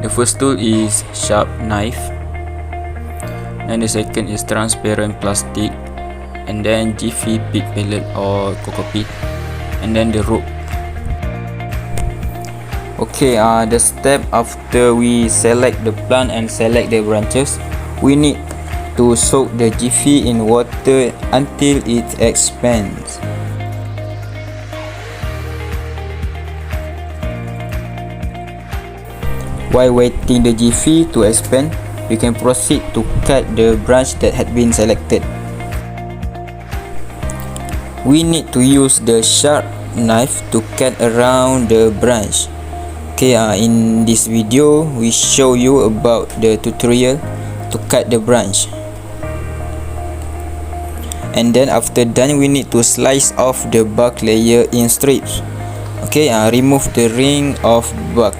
The first tool is sharp knife, and the second is transparent plastic, and then jiffy pig pellet or coco peat, and then the rope. Okay, the step after we select the plant and select the branches, we need to soak the jiffy in water until it expands. While waiting the jiffy to expand, we can proceed to cut the branch that had been selected. We need to use the sharp knife to cut around the branch. Okay, in this video we show you about the tutorial to cut the branch. And then after done, we need to slice off the bark layer in strips. Okay, remove the ring of bark.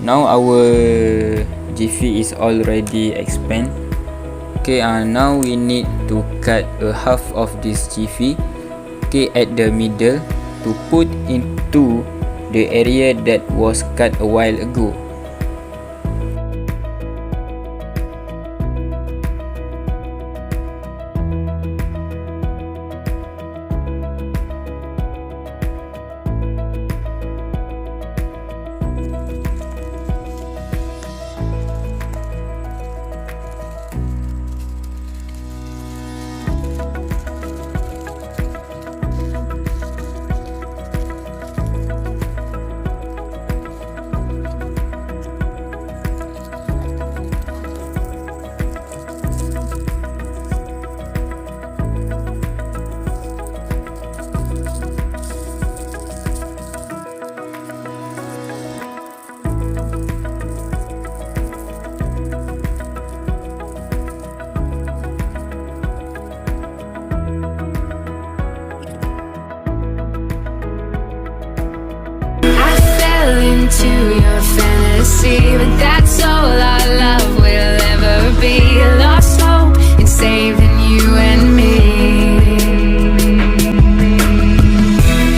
Now our jiffy is already expand. Okay, now we need to cut a half of this jiffy, okay, at the middle to put into the area that was cut a while ago. Into your fantasy, but that's all our love will ever be. Lost hope in saving you and me.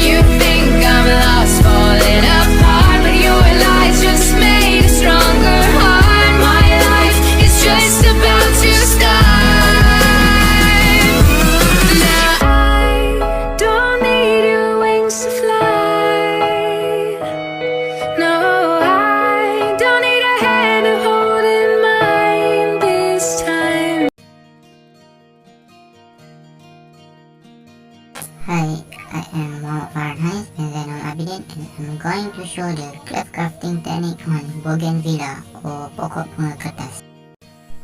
You think I'm lost, falling apart, but your lies just made a stronger heart. My life is just about to start. Now I don't need your wings to fly. Hi, I am and I'm going to show the cleft crafting technique on bougainvillea or pokok bunga kertas.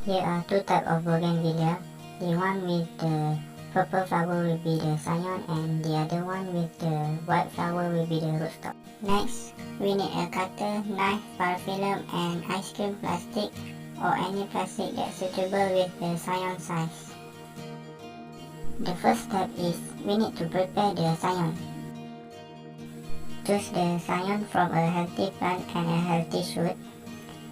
Here are two types of bougainvillea. The one with the purple flower will be the scion, and the other one with the white flower will be the rootstock. Next, we need a cutter, knife, parafilm, and ice cream plastic or any plastic that's suitable with the scion size. The first step is we need to prepare the scion. Choose the scion from a healthy plant and a healthy shoot.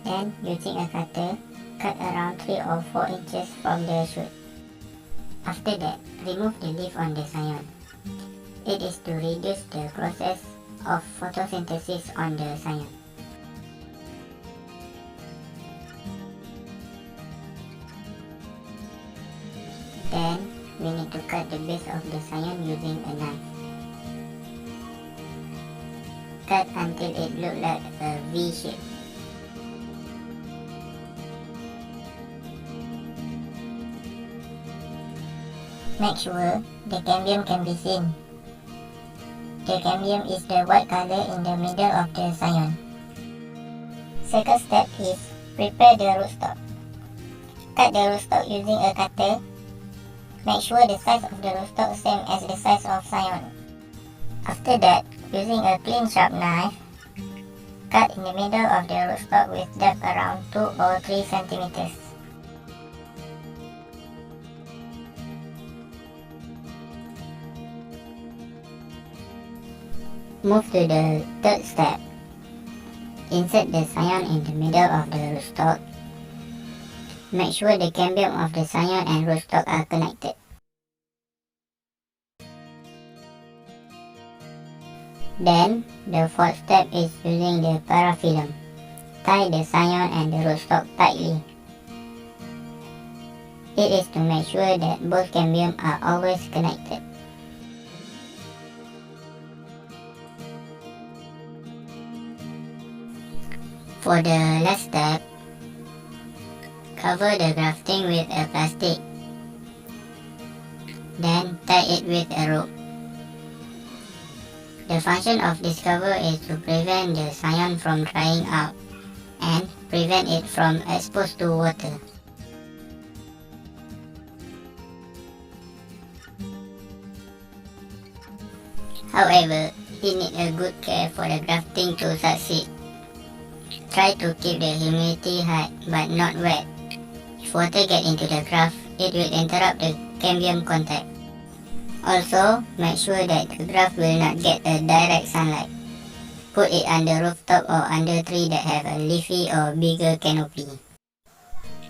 Then, using a cutter, cut around 3 or 4 inches from the shoot. After that, remove the leaf on the scion. It is to reduce the process of photosynthesis on the scion. Then, we need to cut the base of the scion using a knife. Cut until it looks like a V shape. Make sure the cambium can be seen. The cambium is the white color in the middle of the scion. Second step is prepare the rootstock. Cut the rootstock using a cutter. Make sure the size of the rootstock same as the size of scion. After that, using a clean sharp knife, cut in the middle of the rootstock with depth around 2 or 3 centimeters. Move to the third step. insert the scion in the middle of the rootstock. Make sure the cambium of the scion and rootstock are connected. Then, the fourth step is using the parafilm. Tie the scion and the rootstock tightly. It is to make sure that both cambium are always connected. For the last step, cover the grafting with a plastic. Then tie it with a rope. The function of this cover is to prevent the scion from drying out and prevent it from exposed to water. However, it needs a good care for the grafting to succeed. Try to keep the humidity high but not wet. If water gets into the graft, it will interrupt the cambium contact. Also, make sure that the graft will not get a direct sunlight. Put it under rooftop or under tree that have a leafy or bigger canopy.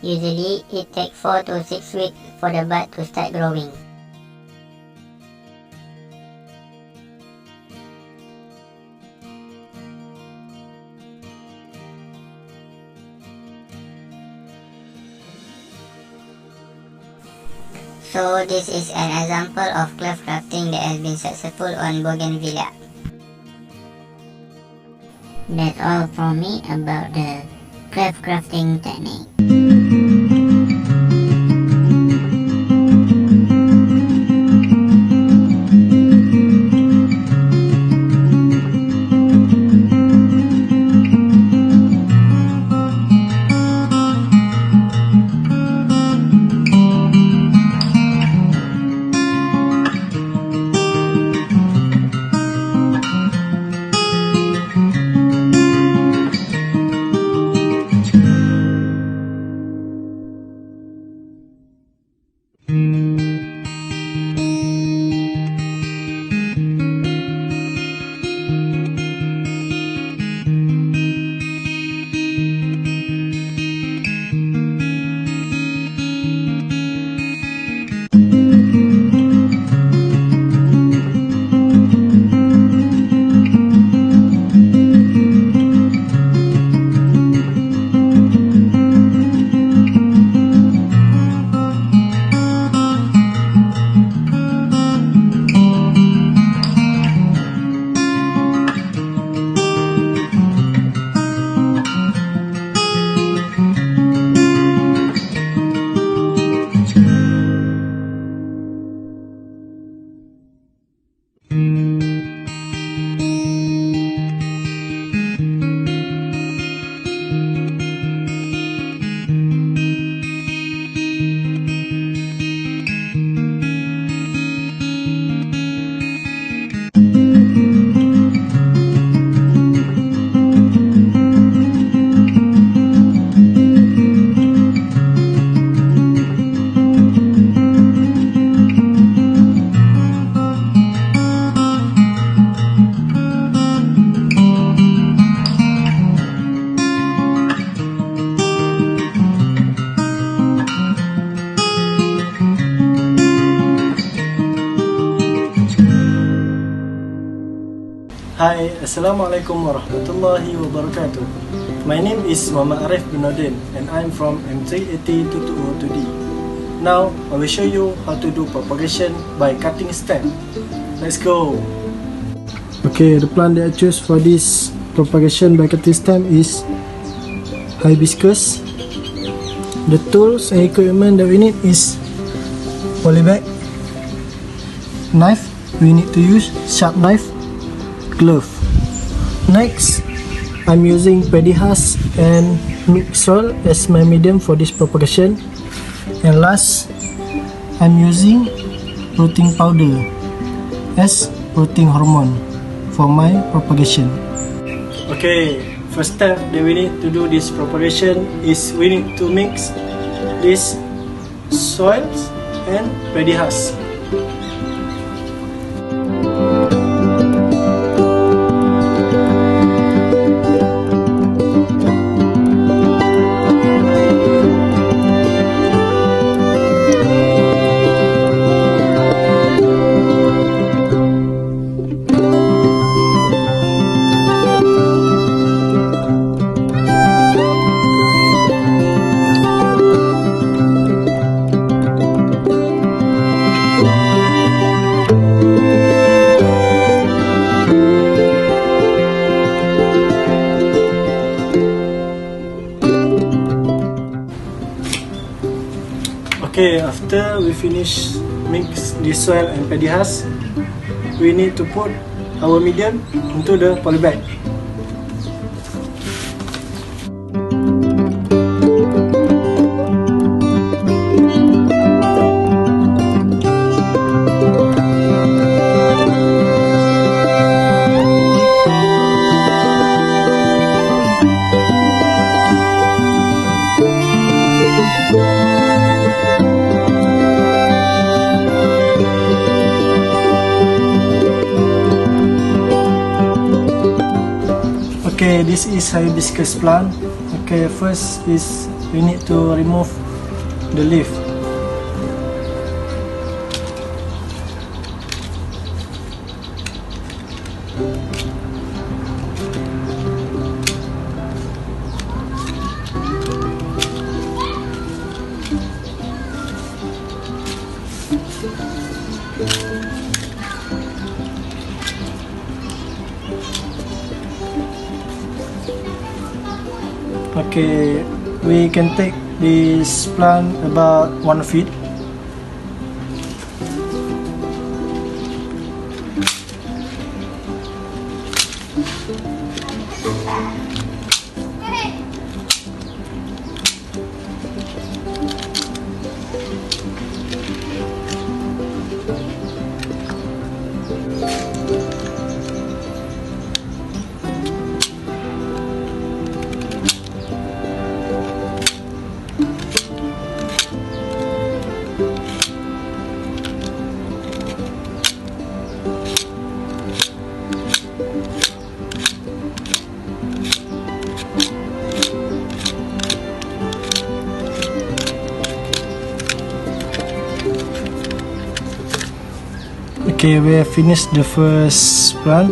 Usually, it takes 4 to 6 weeks for the bud to start growing. So this is an example of cleft grafting that has been successful on bougainvillea. That's all from me about the cleft grafting technique. Hi, Assalamualaikum warahmatullahi wabarakatuh. My name is Muhammad Arif bin Rodong and I'm from M380-220D. Now, I will show you how to do propagation by cutting stem. Let's go! Okay, the plant that I choose for this propagation by cutting stem is hibiscus. The tools and equipment that we need is polybag, knife, we need to use sharp knife, glove. Next, I'm using paddy husk and mixed soil as my medium for this propagation. And last, I'm using rooting powder as rooting hormone for my propagation. Okay, first step that we need to do this propagation is we need to mix this soils and paddy husk. Okay, after we finish mix the soil and paddy husk, we need to put our medium into the poly bag. Okay, this is hibiscus plant. Okay, first is we need to remove the leaf. Okay, we can take this plant about 1 feet. Okay, we have finished the first plant.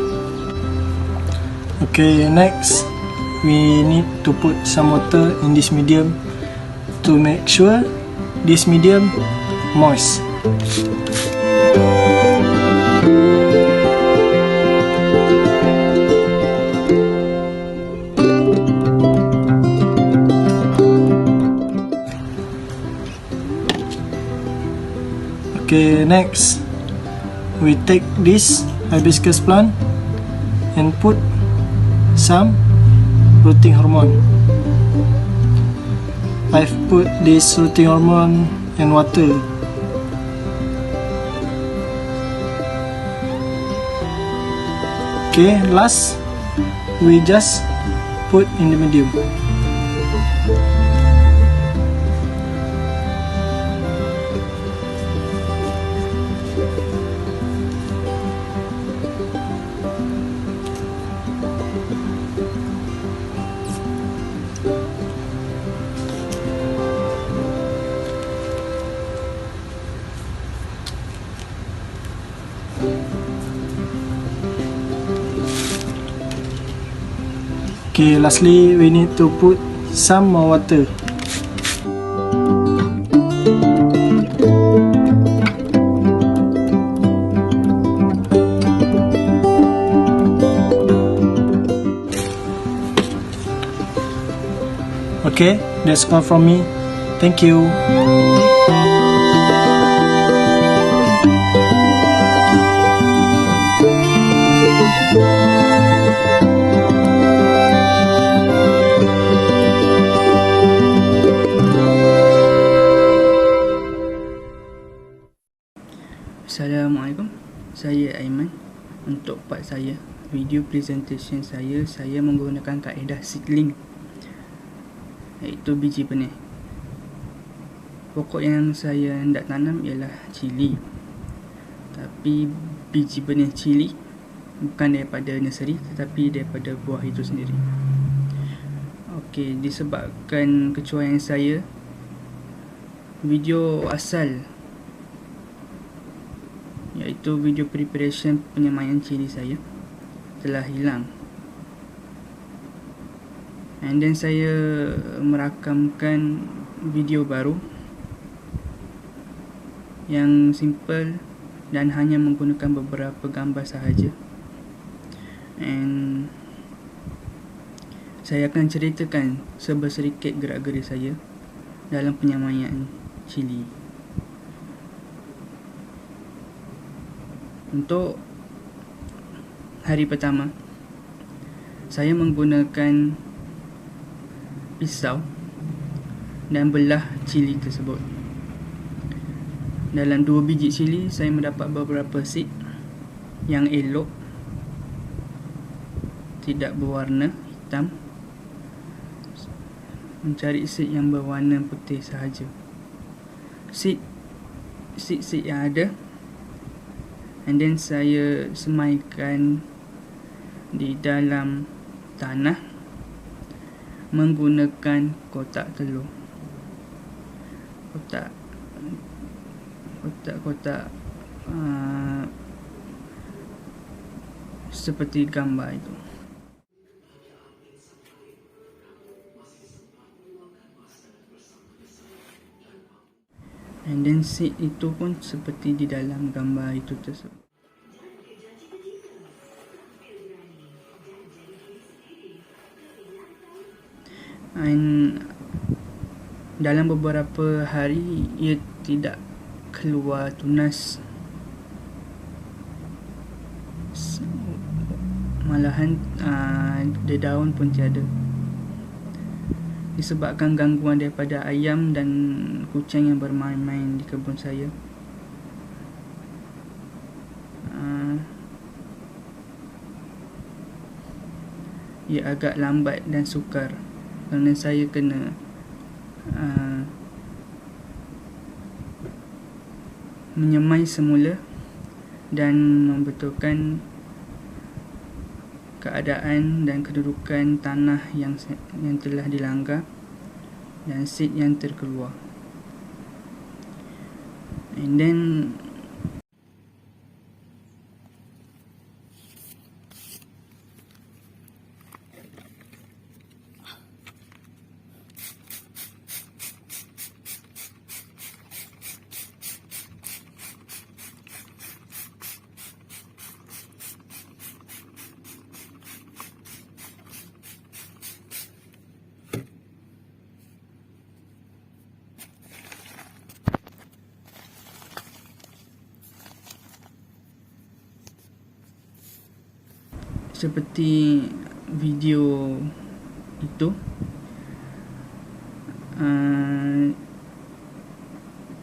Okay, next we need to put some water in this medium to make sure this medium moist. Okay, next we take this hibiscus plant and put some rooting hormone. I've put this rooting hormone and water. Okay, last we just put in the medium. Okay, lastly we need to put some more water. Okay, that's all from me. Thank you. Assalamualaikum, saya Aiman. Untuk part saya, video presentation saya menggunakan kaedah seedling, iaitu biji benih. Pokok yang saya hendak tanam ialah cili, tapi biji benih cili bukan daripada nursery tetapi daripada buah itu sendiri. Okey, disebabkan kecuaian saya, video asal iaitu video preparation penyemaian cili saya telah hilang, and then saya merakamkan video baru yang simple dan hanya menggunakan beberapa gambar sahaja, and saya akan ceritakan sebersedikit gerak-gerik saya dalam penyemaian cili. Untuk hari pertama, saya menggunakan pisau dan belah cili tersebut. Dalam 2 biji cili, saya mendapat beberapa seed yang elok, tidak berwarna hitam. Mencari seed yang berwarna putih sahaja. Seed yang ada, and then saya semaikan di dalam tanah menggunakan kotak telur. Kotak seperti gambar itu. And then seed itu pun seperti di dalam gambar itu tersebut. And dalam beberapa hari ia tidak keluar tunas, malahan daun pun tiada, disebabkan gangguan daripada ayam dan kucing yang bermain-main di kebun saya. Ia agak lambat dan sukar kerana saya kena menyemai semula dan membetulkan keadaan dan kedudukan tanah yang telah dilanggar dan seed yang terkeluar. And then seperti video itu,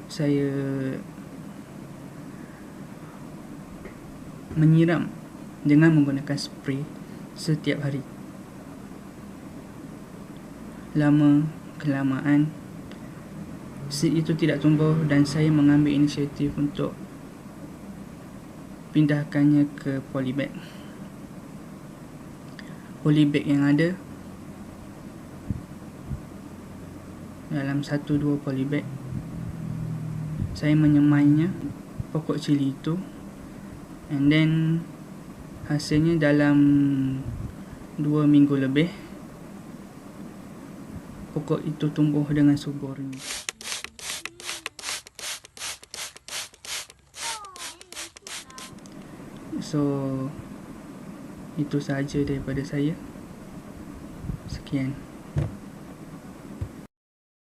saya menyiram dengan menggunakan spray setiap hari. Lama kelamaan seed itu tidak tumbuh dan saya mengambil inisiatif untuk pindahkannya ke polybag. Polybag yang ada, dalam 1-2 polybag, saya menyemainya pokok cili itu, and then hasilnya dalam 2 minggu lebih pokok itu tumbuh dengan suburnya. So itu sahaja daripada saya. Sekian.